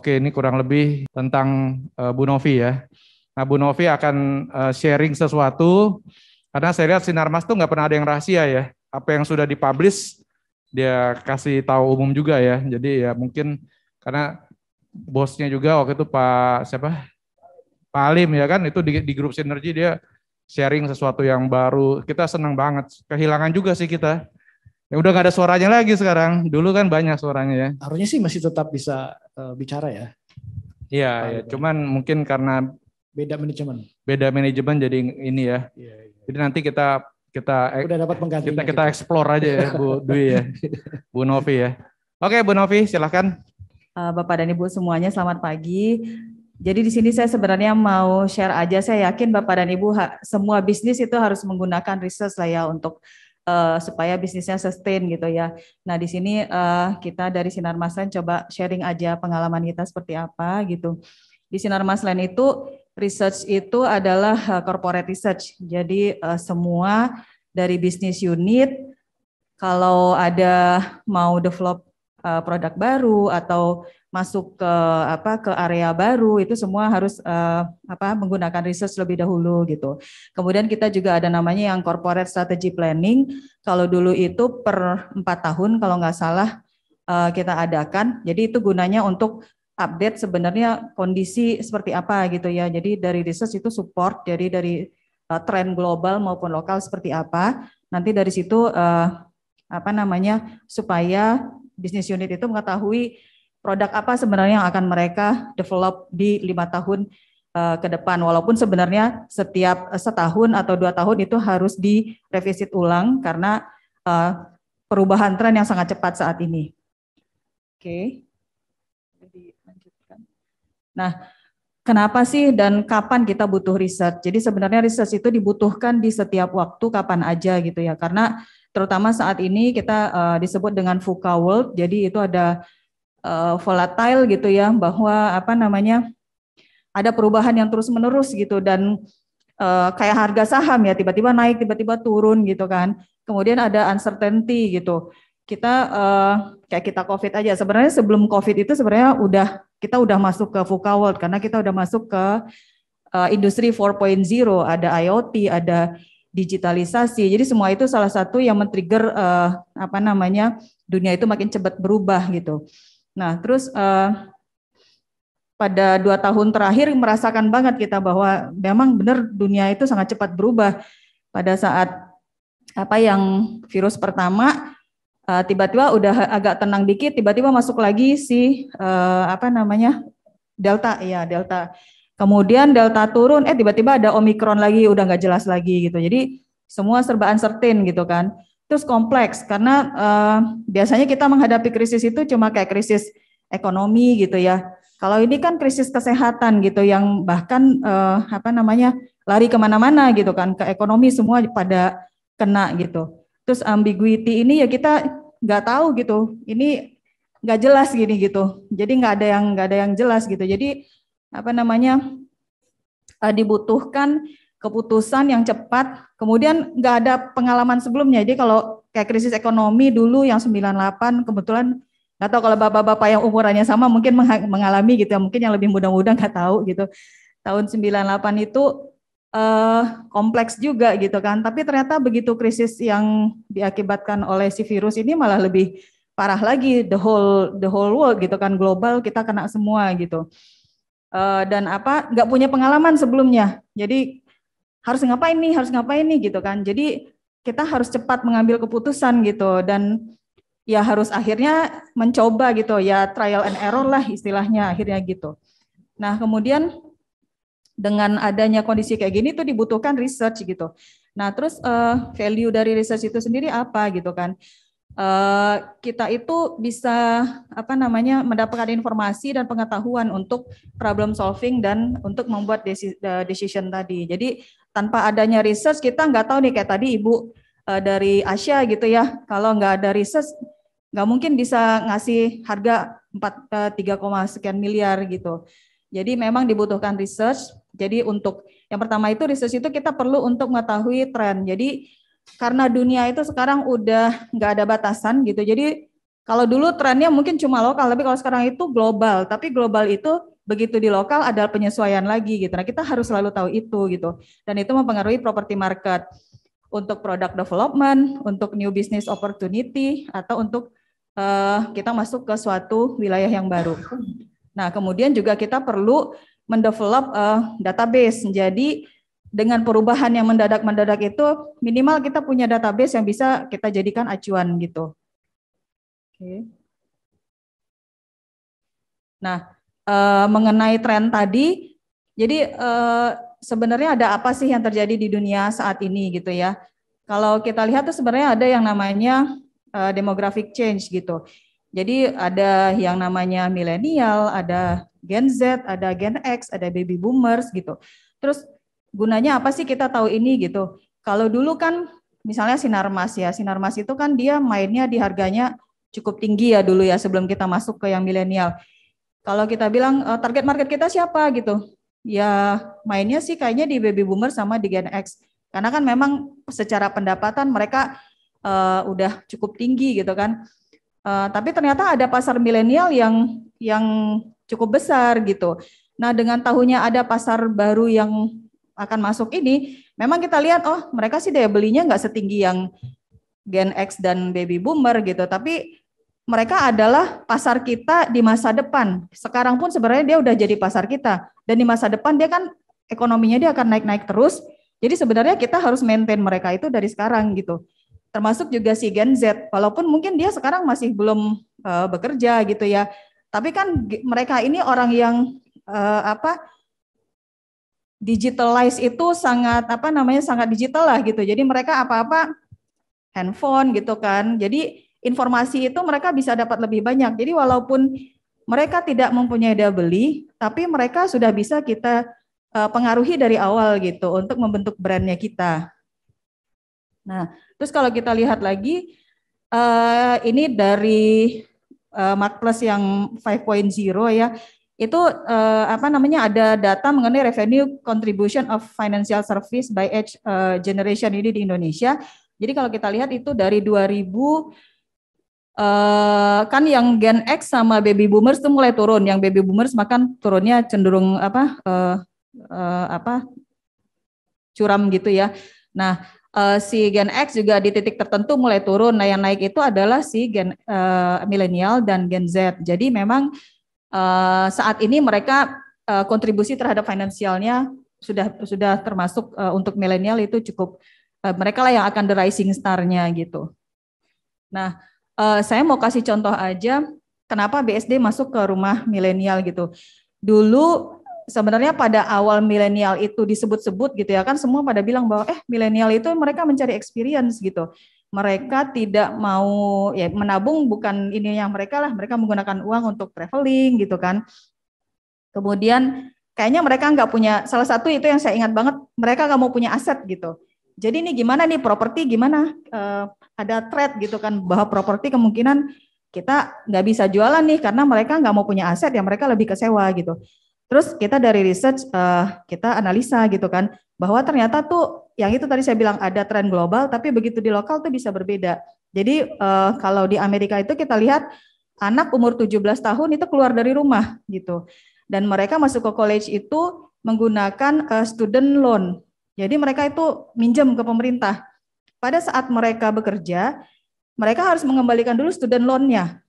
Oke, ini kurang lebih tentang Bu Novi ya. Nah, Bu Novi akan sharing sesuatu, karena saya lihat Sinarmas tuh nggak pernah ada yang rahasia ya. Apa yang sudah dipublish, dia kasih tahu umum juga ya. Jadi ya mungkin karena bosnya juga waktu itu Pak siapa? Pak Alim ya kan, itu di grup Sinergi dia sharing sesuatu yang baru. Kita senang banget. Kehilangan juga sih kita. Ya udah nggak ada suaranya lagi sekarang. Dulu kan banyak suaranya ya. Harusnya sih masih tetap bisa bicara ya. Iya, ya. Cuman mungkin karena beda manajemen jadi ini ya. Iya, iya. Jadi nanti kita udah dapat penggantinya. Kita explore aja ya Bu Dwi ya. Bu Novi ya. Oke Bu Novi silahkan. Bapak dan Ibu semuanya selamat pagi. Jadi di sini saya sebenarnya mau share aja, saya yakin Bapak dan Ibu semua bisnis itu harus menggunakan research lah ya untuk supaya bisnisnya sustain gitu ya. Nah di sini kita dari Sinar Maslen coba sharing aja pengalaman kita seperti apa gitu. Di Sinar Maslen itu research itu adalah corporate research. Jadi semua dari bisnis unit kalau ada mau develop produk baru atau masuk ke area baru itu semua harus menggunakan research lebih dahulu gitu. Kemudian kita juga ada namanya yang corporate strategy planning. Kalau dulu itu per 4 tahun kalau nggak salah kita adakan. Jadi itu gunanya untuk update sebenarnya kondisi seperti apa gitu ya. Jadi dari research itu support jadi dari tren global maupun lokal seperti apa. Nanti dari situ supaya bisnis unit itu mengetahui produk apa sebenarnya yang akan mereka develop di 5 tahun ke depan. Walaupun sebenarnya setiap setahun atau 2 tahun itu harus direvisit ulang karena perubahan tren yang sangat cepat saat ini. Oke. Nah, kenapa sih dan kapan kita butuh riset? Jadi sebenarnya riset itu dibutuhkan di setiap waktu kapan aja gitu ya. Karena terutama saat ini kita disebut dengan VUCA world. Jadi itu ada volatile gitu ya, bahwa ada perubahan yang terus-menerus gitu dan kayak harga saham ya tiba-tiba naik, tiba-tiba turun gitu kan. Kemudian ada uncertainty gitu. Kita kayak kita COVID aja. Sebenarnya sebelum COVID itu sebenarnya kita udah masuk ke VUCA world karena kita udah masuk ke industri 4.0, ada IoT, ada digitalisasi. Jadi semua itu salah satu yang men-trigger dunia itu makin cepat berubah gitu. Nah, terus pada 2 tahun terakhir merasakan banget kita bahwa memang benar dunia itu sangat cepat berubah. Pada saat yang virus pertama tiba-tiba udah agak tenang dikit, tiba-tiba masuk lagi si Delta ya, Delta. Kemudian Delta turun, tiba-tiba ada Omikron lagi, udah nggak jelas lagi gitu. Jadi semua serba uncertain gitu kan. Terus kompleks karena biasanya kita menghadapi krisis itu cuma kayak krisis ekonomi gitu ya. Kalau ini kan krisis kesehatan gitu yang bahkan lari kemana-mana gitu kan, ke ekonomi semua pada kena gitu. Terus ambiguity ini ya kita nggak tahu gitu, ini nggak jelas gini gitu. Jadi nggak ada yang jelas gitu. Jadi dibutuhkan keputusan yang cepat, kemudian nggak ada pengalaman sebelumnya. Jadi kalau kayak krisis ekonomi dulu yang 98, kebetulan nggak tahu kalau bapak-bapak yang umurannya sama mungkin mengalami gitu ya, mungkin yang lebih muda-muda nggak tahu gitu. Tahun 98 itu kompleks juga gitu kan, tapi ternyata begitu krisis yang diakibatkan oleh si virus ini malah lebih parah lagi, the whole world gitu kan, global kita kena semua gitu. Dan nggak punya pengalaman sebelumnya, jadi harus ngapain nih gitu kan. Jadi kita harus cepat mengambil keputusan gitu dan ya harus akhirnya mencoba gitu ya, trial and error lah istilahnya akhirnya gitu. Nah kemudian dengan adanya kondisi kayak gini tuh dibutuhkan research gitu. Nah terus value dari research itu sendiri apa gitu kan. Kita itu bisa mendapatkan informasi dan pengetahuan untuk problem solving dan untuk membuat decision tadi. Jadi tanpa adanya research kita nggak tahu nih, kayak tadi Ibu dari Asia gitu ya, kalau nggak ada research nggak mungkin bisa ngasih harga 3, sekian miliar gitu. Jadi memang dibutuhkan research. Jadi untuk yang pertama itu research itu kita perlu untuk mengetahui tren. Jadi karena dunia itu sekarang udah nggak ada batasan gitu, jadi Kalau dulu trennya mungkin cuma lokal, tapi kalau sekarang itu global. Tapi global itu begitu di lokal ada penyesuaian lagi gitu. Nah, kita harus selalu tahu itu gitu. Dan itu mempengaruhi property market untuk product development, untuk new business opportunity, atau untuk kita masuk ke suatu wilayah yang baru. Nah, kemudian juga kita perlu mendevelop database. Jadi dengan perubahan yang mendadak-mendadak itu, minimal kita punya database yang bisa kita jadikan acuan gitu. Oke. Nah, mengenai tren tadi, jadi sebenarnya ada apa sih yang terjadi di dunia saat ini gitu ya? Kalau kita lihat tuh sebenarnya ada yang namanya demographic change gitu. Jadi ada yang namanya milenial, ada Gen Z, ada Gen X, ada baby boomers gitu. Terus gunanya apa sih kita tahu ini gitu? Kalau dulu kan misalnya Sinarmas ya, Sinarmas itu kan dia mainnya di harganya cukup tinggi ya dulu ya sebelum kita masuk ke yang milenial. Kalau kita bilang target market kita siapa gitu, ya mainnya sih kayaknya di baby boomer sama di Gen X. Karena kan memang secara pendapatan mereka udah cukup tinggi gitu kan. Tapi ternyata ada pasar milenial yang cukup besar gitu. Nah dengan tahunya ada pasar baru yang akan masuk ini, memang kita lihat oh mereka sih daya belinya nggak setinggi yang Gen X dan baby boomer gitu, tapi mereka adalah pasar kita di masa depan. Sekarang pun sebenarnya dia udah jadi pasar kita. Dan di masa depan dia kan ekonominya dia akan naik-naik terus. Jadi sebenarnya kita harus maintain mereka itu dari sekarang gitu. Termasuk juga si Gen Z. Walaupun mungkin dia sekarang masih belum bekerja gitu ya. Tapi kan mereka ini orang yang digitalize itu sangat sangat digital lah gitu. Jadi mereka apa-apa handphone gitu kan. Jadi informasi itu mereka bisa dapat lebih banyak. Jadi walaupun mereka tidak mempunyai daya beli, tapi mereka sudah bisa kita pengaruhi dari awal gitu untuk membentuk brandnya kita. Nah, terus kalau kita lihat lagi, ini dari Marketplace yang 5.0 ya, itu ada data mengenai revenue contribution of financial service by age generation ini di Indonesia. Jadi kalau kita lihat itu dari 2000 kan yang Gen X sama baby boomers itu mulai turun, yang baby boomers makan turunnya cenderung curam gitu ya. Nah, si Gen X juga di titik tertentu mulai turun. Nah, yang naik itu adalah si Gen milenial dan Gen Z. Jadi memang saat ini mereka kontribusi terhadap finansialnya sudah termasuk untuk milenial itu cukup mereka lah yang akan the rising star-nya gitu. Nah, saya mau kasih contoh aja kenapa BSD masuk ke rumah milenial gitu. Dulu sebenarnya pada awal milenial itu disebut-sebut gitu ya kan semua pada bilang bahwa milenial itu mereka mencari experience gitu. Mereka tidak mau ya menabung bukan ini yang mereka lah, mereka menggunakan uang untuk traveling gitu kan. Kemudian kayaknya mereka nggak punya, salah satu itu yang saya ingat banget, mereka nggak mau punya aset gitu. Jadi ini gimana nih properti gimana ada threat gitu kan bahwa properti kemungkinan kita nggak bisa jualan nih karena mereka nggak mau punya aset ya mereka lebih ke sewa gitu. Terus kita dari research kita analisa gitu kan bahwa ternyata tuh yang itu tadi saya bilang ada tren global tapi begitu di lokal tuh bisa berbeda. Jadi kalau di Amerika itu kita lihat anak umur 17 tahun itu keluar dari rumah gitu. Dan mereka masuk ke college itu menggunakan student loan. Jadi mereka itu minjem ke pemerintah. Pada saat mereka bekerja, mereka harus mengembalikan dulu student loan-nya.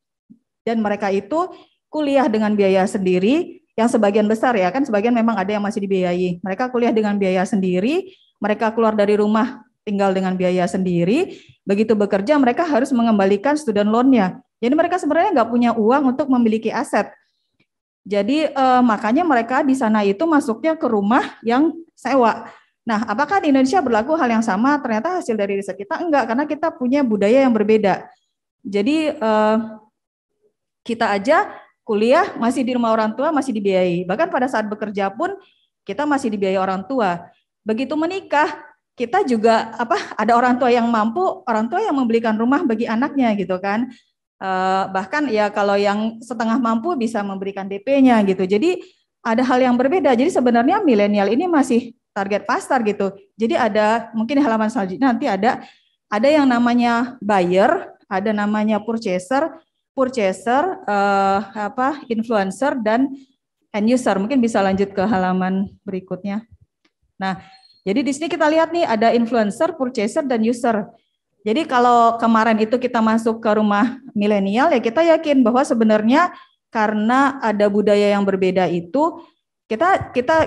Dan mereka itu kuliah dengan biaya sendiri, yang sebagian besar ya, kan sebagian memang ada yang masih dibiayai. Mereka kuliah dengan biaya sendiri, mereka keluar dari rumah tinggal dengan biaya sendiri, begitu bekerja mereka harus mengembalikan student loan-nya. Jadi mereka sebenarnya nggak punya uang untuk memiliki aset. Jadi makanya mereka di sana itu masuknya ke rumah yang sewa. Nah, apakah di Indonesia berlaku hal yang sama? Ternyata hasil dari riset kita enggak, karena kita punya budaya yang berbeda. Jadi kita aja kuliah masih di rumah orang tua, masih dibiayai. Bahkan pada saat bekerja pun kita masih dibiayai orang tua. Begitu menikah, kita juga ada orang tua yang mampu, orang tua yang membelikan rumah bagi anaknya gitu kan. Bahkan ya kalau yang setengah mampu bisa memberikan DP-nya gitu. Jadi ada hal yang berbeda. Jadi sebenarnya milenial ini masih target pasar gitu. Jadi ada mungkin halaman selanjutnya nanti ada yang namanya buyer, ada namanya purchaser, purchaser, influencer dan end user. Mungkin bisa lanjut ke halaman berikutnya. Nah, jadi di sini kita lihat nih ada influencer, purchaser dan user. Jadi kalau kemarin itu kita masuk ke rumah milenial ya kita yakin bahwa sebenarnya karena ada budaya yang berbeda itu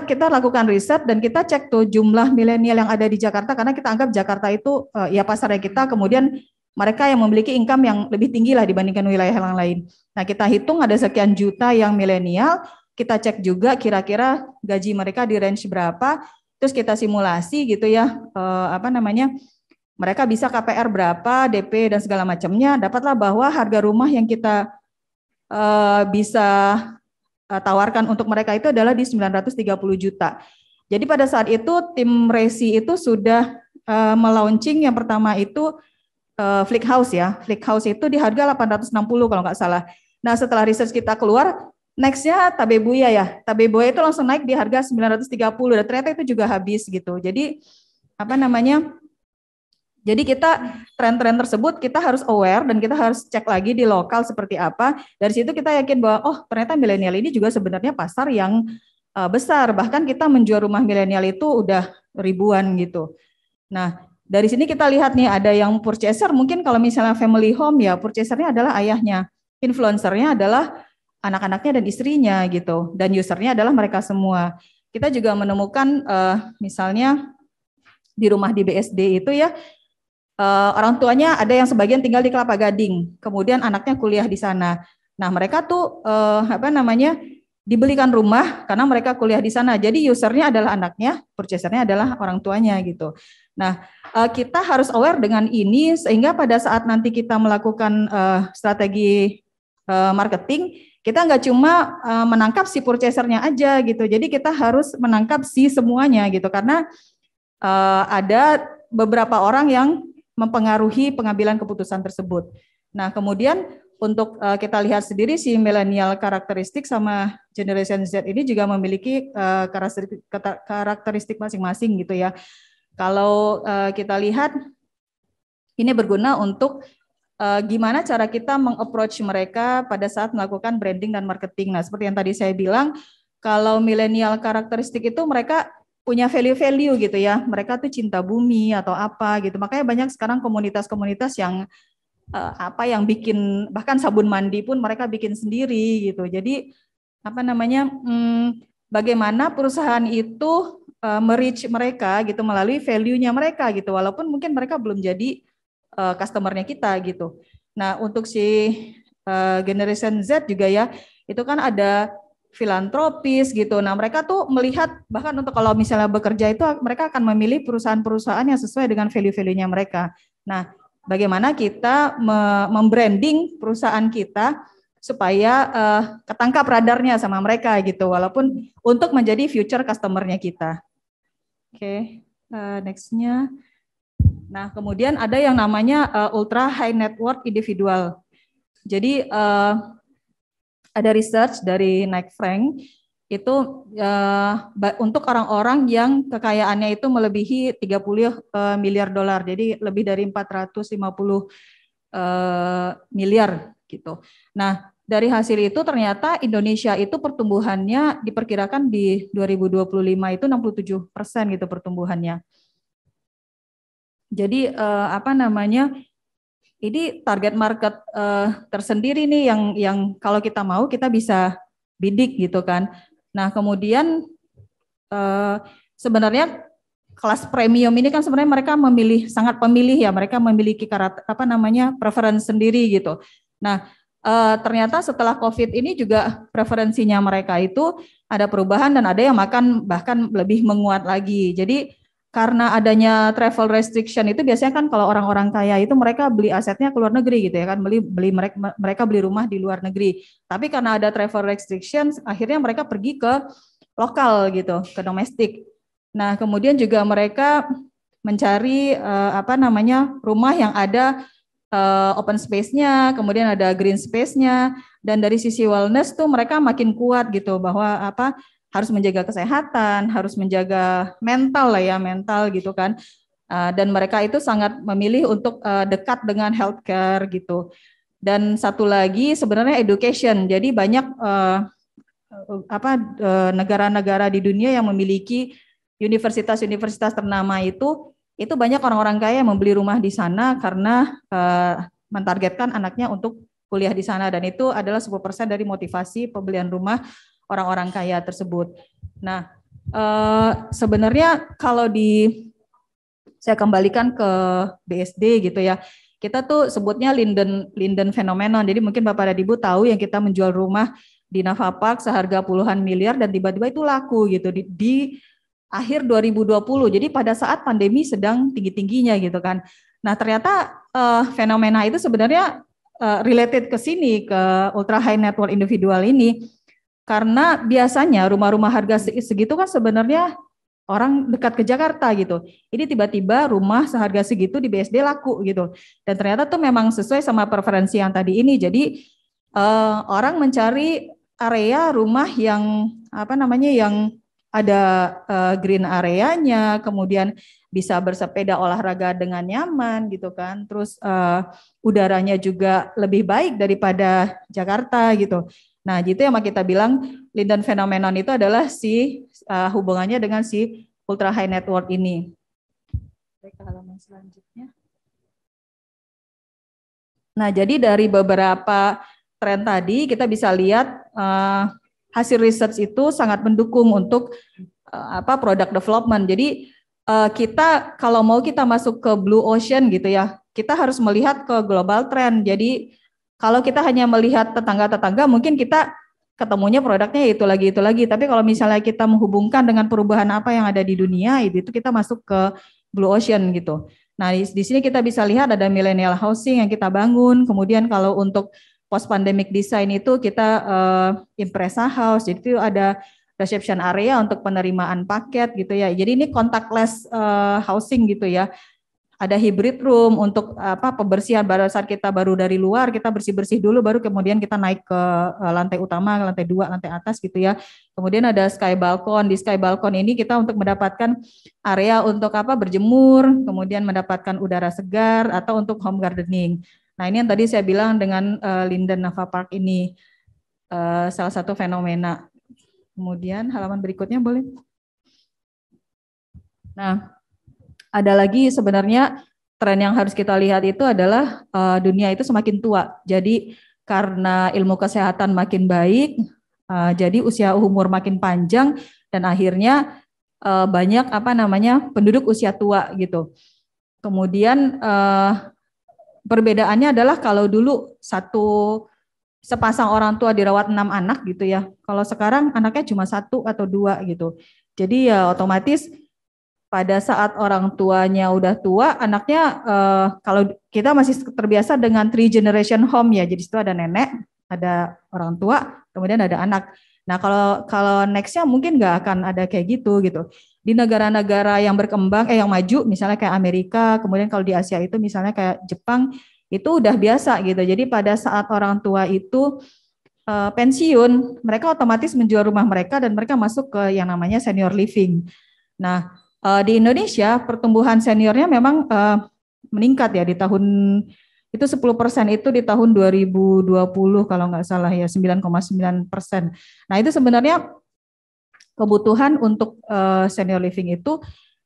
kita lakukan riset dan kita cek tuh jumlah milenial yang ada di Jakarta karena kita anggap Jakarta itu ya pasarnya kita, kemudian mereka yang memiliki income yang lebih tinggi lah dibandingkan wilayah yang lain. Nah, kita hitung ada sekian juta yang milenial, kita cek juga kira-kira gaji mereka di range berapa, terus kita simulasi gitu ya, mereka bisa KPR berapa, DP dan segala macamnya, dapatlah bahwa harga rumah yang kita bisa tawarkan untuk mereka itu adalah di 930 juta. Jadi pada saat itu tim Resi itu sudah melaunching yang pertama itu Flick House ya. Flick House itu di harga 860 kalau nggak salah. Nah setelah research kita keluar, nextnya Tabebuya ya. Tabebuya itu langsung naik di harga 930 dan ternyata itu juga habis gitu. Jadi jadi kita tren-tren tersebut kita harus aware dan kita harus cek lagi di lokal seperti apa. Dari situ kita yakin bahwa oh ternyata milenial ini juga sebenarnya pasar yang besar. Bahkan kita menjual rumah milenial itu udah ribuan gitu. Nah dari sini kita lihat nih ada yang purchaser, mungkin kalau misalnya family home ya purchasernya adalah ayahnya. Influencernya adalah anak-anaknya dan istrinya gitu. Dan usernya adalah mereka semua. Kita juga menemukan misalnya di rumah di BSD itu ya, orang tuanya ada yang sebagian tinggal di Kelapa Gading, kemudian anaknya kuliah di sana. Nah mereka tuh dibelikan rumah karena mereka kuliah di sana. Jadi usernya adalah anaknya, purchasernya adalah orang tuanya gitu. Nah kita harus aware dengan ini sehingga pada saat nanti kita melakukan strategi marketing, kita nggak cuma menangkap si purchasernya aja gitu. Jadi kita harus menangkap si semuanya gitu karena ada beberapa orang yang mempengaruhi pengambilan keputusan tersebut. Nah, kemudian untuk kita lihat sendiri si millennial karakteristik sama generation Z ini juga memiliki karakteristik masing-masing gitu ya. Kalau kita lihat ini berguna untuk gimana cara kita meng-approach mereka pada saat melakukan branding dan marketing. Nah, seperti yang tadi saya bilang, kalau millennial karakteristik itu mereka punya value-value gitu ya, mereka tuh cinta bumi atau apa gitu, makanya banyak sekarang komunitas-komunitas yang yang bikin bahkan sabun mandi pun mereka bikin sendiri gitu. Jadi bagaimana perusahaan itu me-reach mereka gitu melalui value-nya mereka gitu, walaupun mungkin mereka belum jadi customer-nya kita gitu. Nah untuk si generation Z juga ya, itu kan ada filantropis gitu. Nah, mereka tuh melihat bahkan untuk kalau misalnya bekerja itu mereka akan memilih perusahaan-perusahaan yang sesuai dengan value-value-nya mereka. Nah, bagaimana kita membranding perusahaan kita supaya ketangkap radarnya sama mereka gitu, walaupun untuk menjadi future customer-nya kita. Oke, next-nya. Nah, kemudian ada yang namanya ultra high net worth individual. Jadi ada research dari Knight Frank itu untuk orang-orang yang kekayaannya itu melebihi 30 miliar dolar, jadi lebih dari 450 miliar gitu. Nah, dari hasil itu ternyata Indonesia itu pertumbuhannya diperkirakan di 2025 itu 67% gitu pertumbuhannya. Jadi ini target market tersendiri nih yang kalau kita mau kita bisa bidik gitu kan. Nah kemudian sebenarnya kelas premium ini kan sebenarnya mereka sangat pemilih ya, mereka memiliki preferensi sendiri gitu. Nah ternyata setelah COVID ini juga preferensinya mereka itu ada perubahan dan ada yang bahkan lebih menguat lagi. Jadi karena adanya travel restriction itu biasanya kan kalau orang-orang kaya itu mereka beli asetnya ke luar negeri gitu ya kan, mereka beli rumah di luar negeri. Tapi karena ada travel restriction akhirnya mereka pergi ke lokal gitu, ke domestik. Nah, kemudian juga mereka mencari rumah yang ada open space-nya, kemudian ada green space-nya, dan dari sisi wellness tuh mereka makin kuat gitu bahwa harus menjaga kesehatan, harus menjaga mental gitu kan. Dan mereka itu sangat memilih untuk dekat dengan healthcare gitu. Dan satu lagi sebenarnya education. Jadi banyak negara-negara di dunia yang memiliki universitas-universitas ternama itu banyak orang-orang kaya yang membeli rumah di sana karena mentargetkan anaknya untuk kuliah di sana, dan itu adalah 10% dari motivasi pembelian rumah orang-orang kaya tersebut. Nah, sebenarnya kalau saya kembalikan ke BSD gitu ya, kita tuh sebutnya Linden phenomenon. Jadi mungkin Bapak dan Ibu tahu yang kita menjual rumah di Nava Park seharga puluhan miliar dan tiba-tiba itu laku gitu di akhir 2020. Jadi pada saat pandemi sedang tinggi-tingginya gitu kan. Nah, ternyata fenomena itu sebenarnya related ke sini, ke ultra high net worth individual ini. Karena biasanya rumah-rumah harga segitu kan sebenarnya orang dekat ke Jakarta gitu. Ini tiba-tiba rumah seharga segitu di BSD laku gitu. Dan ternyata tuh memang sesuai sama preferensi yang tadi ini. Jadi orang mencari area rumah yang yang ada green areanya, kemudian bisa bersepeda olahraga dengan nyaman gitu kan. Terus udaranya juga lebih baik daripada Jakarta gitu. Nah, gitu yang kita bilang Linden phenomenon itu adalah hubungannya dengan si ultra high net worth ini. Baik, halaman selanjutnya. Nah, jadi dari beberapa tren tadi kita bisa lihat hasil research itu sangat mendukung untuk product development. Jadi kita kalau mau kita masuk ke blue ocean gitu ya, kita harus melihat ke global trend. Jadi kalau kita hanya melihat tetangga-tetangga, mungkin kita ketemunya produknya itu lagi. Tapi kalau misalnya kita menghubungkan dengan perubahan apa yang ada di dunia, itu kita masuk ke blue ocean gitu. Nah, di sini kita bisa lihat ada millennial housing yang kita bangun. Kemudian kalau untuk post pandemic design itu kita Impresa House, jadi itu ada reception area untuk penerimaan paket gitu ya. Jadi ini contactless housing gitu ya. Ada hybrid room untuk pembersihan pada saat kita baru dari luar, kita bersih-bersih dulu baru kemudian kita naik ke lantai utama, lantai 2, lantai atas gitu ya. Kemudian ada sky balcon. Di sky balcon ini kita untuk mendapatkan area untuk berjemur, kemudian mendapatkan udara segar atau untuk home gardening. Nah, ini yang tadi saya bilang dengan Linden Nava Park ini salah satu fenomena. Kemudian halaman berikutnya boleh. Nah, ada lagi sebenarnya tren yang harus kita lihat itu adalah dunia itu semakin tua. Jadi karena ilmu kesehatan makin baik, jadi usia umur makin panjang dan akhirnya banyak penduduk usia tua gitu. Kemudian perbedaannya adalah kalau dulu sepasang orang tua dirawat 6 anak gitu ya. Kalau sekarang anaknya cuma 1 atau 2 gitu. Jadi ya otomatis pada saat orang tuanya udah tua, anaknya kalau kita masih terbiasa dengan 3 generation home ya. Jadi itu ada nenek, ada orang tua, kemudian ada anak. Nah, kalau nextnya mungkin nggak akan ada kayak gitu. Di negara-negara yang berkembang, yang maju, misalnya kayak Amerika, kemudian kalau di Asia itu misalnya kayak Jepang, itu udah biasa gitu. Jadi pada saat orang tua itu pensiun, mereka otomatis menjual rumah mereka dan mereka masuk ke yang namanya senior living. Nah, di Indonesia pertumbuhan seniornya memang meningkat ya di tahun itu 10% itu di tahun 2020 kalau nggak salah ya 9,9%. Nah, itu sebenarnya kebutuhan untuk senior living itu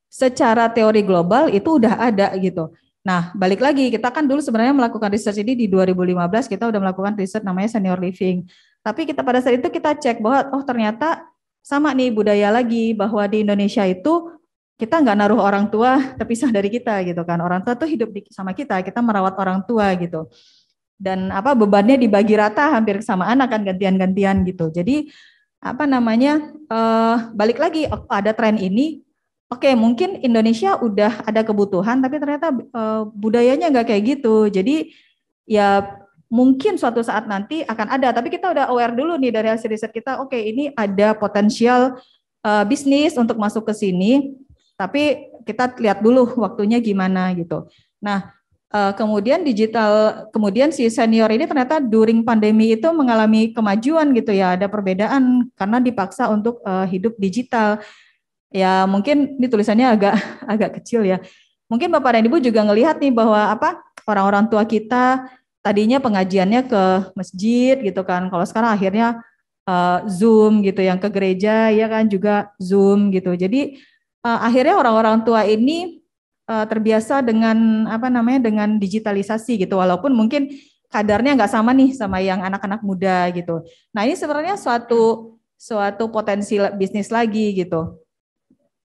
secara teori global itu udah ada gitu. Nah, balik lagi kita kan dulu sebenarnya melakukan research ini di 2015 kita udah melakukan riset namanya senior living. Tapi kita pada saat itu kita cek bahwa ternyata sama nih budaya lagi bahwa di Indonesia itu kita nggak naruh orang tua terpisah dari kita gitu kan. Orang tua tuh hidup sama kita merawat orang tua gitu. Dan bebannya dibagi rata hampir sama anak kan gantian-gantian gitu. Jadi balik lagi ada tren ini. Oke, mungkin Indonesia udah ada kebutuhan tapi ternyata budayanya nggak kayak gitu. Jadi ya mungkin suatu saat nanti akan ada, tapi kita udah aware dulu nih dari hasil riset kita. Oke, ini ada potensial bisnis untuk masuk ke sini. Tapi kita lihat dulu waktunya gimana gitu. Nah, kemudian si senior ini ternyata during pandemi itu mengalami kemajuan gitu ya. Ada perbedaan karena dipaksa untuk hidup digital. Ya mungkin ini tulisannya agak kecil ya. Mungkin Bapak dan Ibu juga ngelihat nih bahwa orang-orang tua kita tadinya pengajiannya ke masjid gitu kan. Kalau sekarang akhirnya Zoom gitu, yang ke gereja ya kan juga Zoom gitu. Jadi akhirnya orang-orang tua ini terbiasa dengan dengan digitalisasi gitu, walaupun mungkin kadarnya nggak sama nih sama yang anak-anak muda gitu. Nah ini sebenarnya suatu potensi bisnis lagi gitu.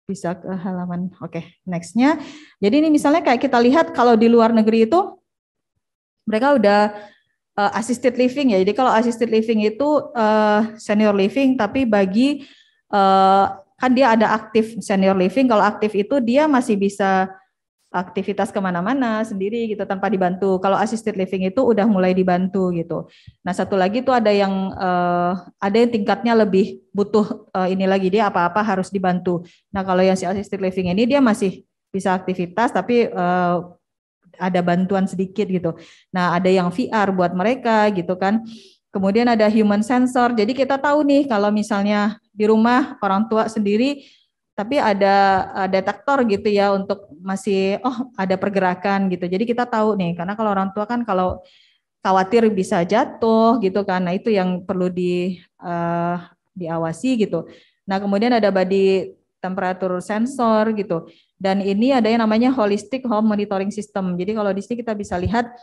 Bisa ke halaman, oke, nextnya. Jadi ini misalnya kayak kita lihat kalau di luar negeri itu mereka udah assisted living ya. Jadi kalau assisted living itu senior living, tapi bagi kan dia ada aktif senior living. Kalau aktif itu dia masih bisa aktivitas kemana-mana sendiri gitu tanpa dibantu. Kalau assisted living itu udah mulai dibantu gitu. Nah satu lagi tuh ada yang tingkatnya lebih butuh ini lagi, dia apa-apa harus dibantu. Nah kalau yang si assisted living ini dia masih bisa aktivitas tapi ada bantuan sedikit gitu. Nah ada yang VR buat mereka gitu kan. Kemudian ada human sensor. Jadi kita tahu nih kalau misalnya di rumah orang tua sendiri tapi ada detektor gitu ya untuk masih ada pergerakan gitu. Jadi kita tahu nih, karena kalau orang tua kan kalau khawatir bisa jatuh gitu kan. Nah, itu yang perlu diawasi gitu. Nah, kemudian ada body temperature sensor gitu. Dan ini ada yang namanya holistic home monitoring system. Jadi kalau di sini kita bisa lihat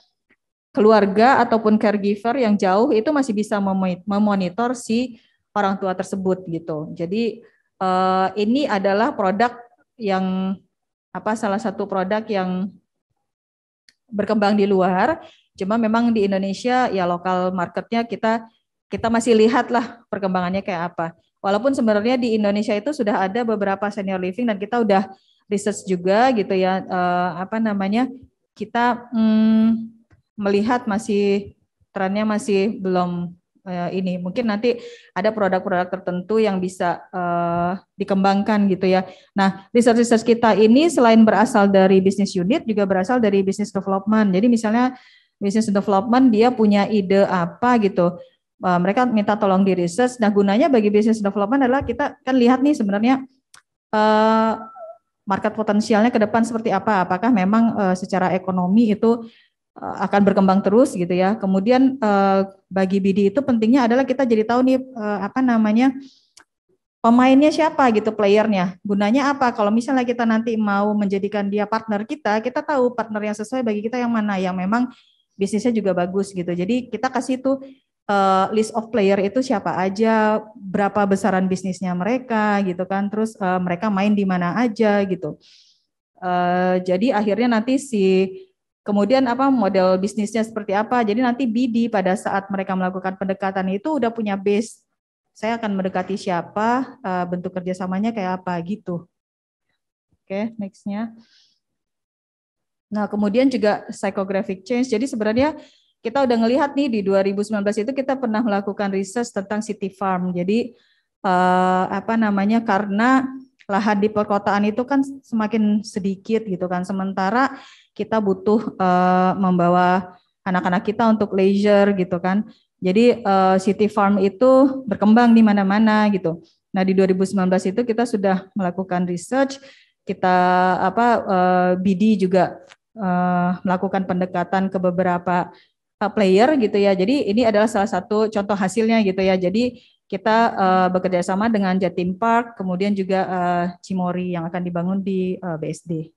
keluarga ataupun caregiver yang jauh itu masih bisa memonitor si orang tua tersebut gitu. Jadi ini adalah produk yang salah satu produk yang berkembang di luar. Cuma memang di Indonesia ya lokal marketnya kita masih lihat lah perkembangannya kayak apa. Walaupun sebenarnya di Indonesia itu sudah ada beberapa senior living dan kita udah research juga gitu ya kita melihat masih trennya masih belum ini. Mungkin nanti ada produk-produk tertentu yang bisa dikembangkan gitu ya. Nah, research kita ini selain berasal dari business unit juga berasal dari business development. Jadi misalnya business development dia punya ide apa gitu, mereka minta tolong di research. Nah, gunanya bagi business development adalah kita kan lihat nih sebenarnya market potensialnya ke depan seperti apa. Apakah memang secara ekonomi itu akan berkembang terus gitu ya. Kemudian bagi BD itu pentingnya adalah kita jadi tahu nih pemainnya siapa gitu, playernya. Gunanya apa? Kalau misalnya kita nanti mau menjadikan dia partner kita tahu partner yang sesuai bagi kita yang mana, yang memang bisnisnya juga bagus gitu. Jadi kita kasih tuh list of player itu siapa aja, berapa besaran bisnisnya mereka gitu kan, terus mereka main di mana aja gitu. Jadi akhirnya nanti kemudian model bisnisnya seperti apa. Jadi nanti BD pada saat mereka melakukan pendekatan itu udah punya base. Saya akan mendekati siapa, bentuk kerjasamanya kayak apa gitu. Oke, nextnya. Nah, kemudian juga psychographic change. Jadi sebenarnya kita udah ngelihat nih di 2019 itu kita pernah melakukan research tentang city farm. Jadi karena lahan di perkotaan itu kan semakin sedikit gitu kan. Sementara kita butuh membawa anak-anak kita untuk leisure gitu kan. Jadi city farm itu berkembang di mana-mana gitu. Nah di 2019 itu kita sudah melakukan research, kita BD juga melakukan pendekatan ke beberapa player gitu ya. Jadi ini adalah salah satu contoh hasilnya gitu ya. Jadi kita bekerja sama dengan Jatim Park, kemudian juga Cimory yang akan dibangun di BSD.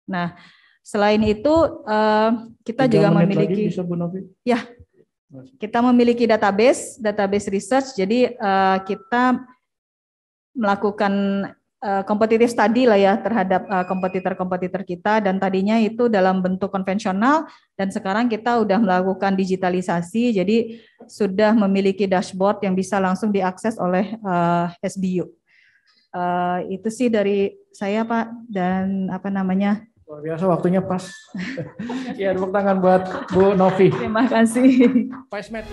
Nah, selain itu kita juga memiliki kita memiliki database research. Jadi kita melakukan competitive study lah ya terhadap kompetitor-kompetitor kita, dan tadinya itu dalam bentuk konvensional dan sekarang kita udah melakukan digitalisasi. Jadi sudah memiliki dashboard yang bisa langsung diakses oleh SBU. Itu sih dari saya Pak, dan luar biasa waktunya pas. Ya, tepuk tangan buat Bu Novi. Terima kasih. Pak Ismet.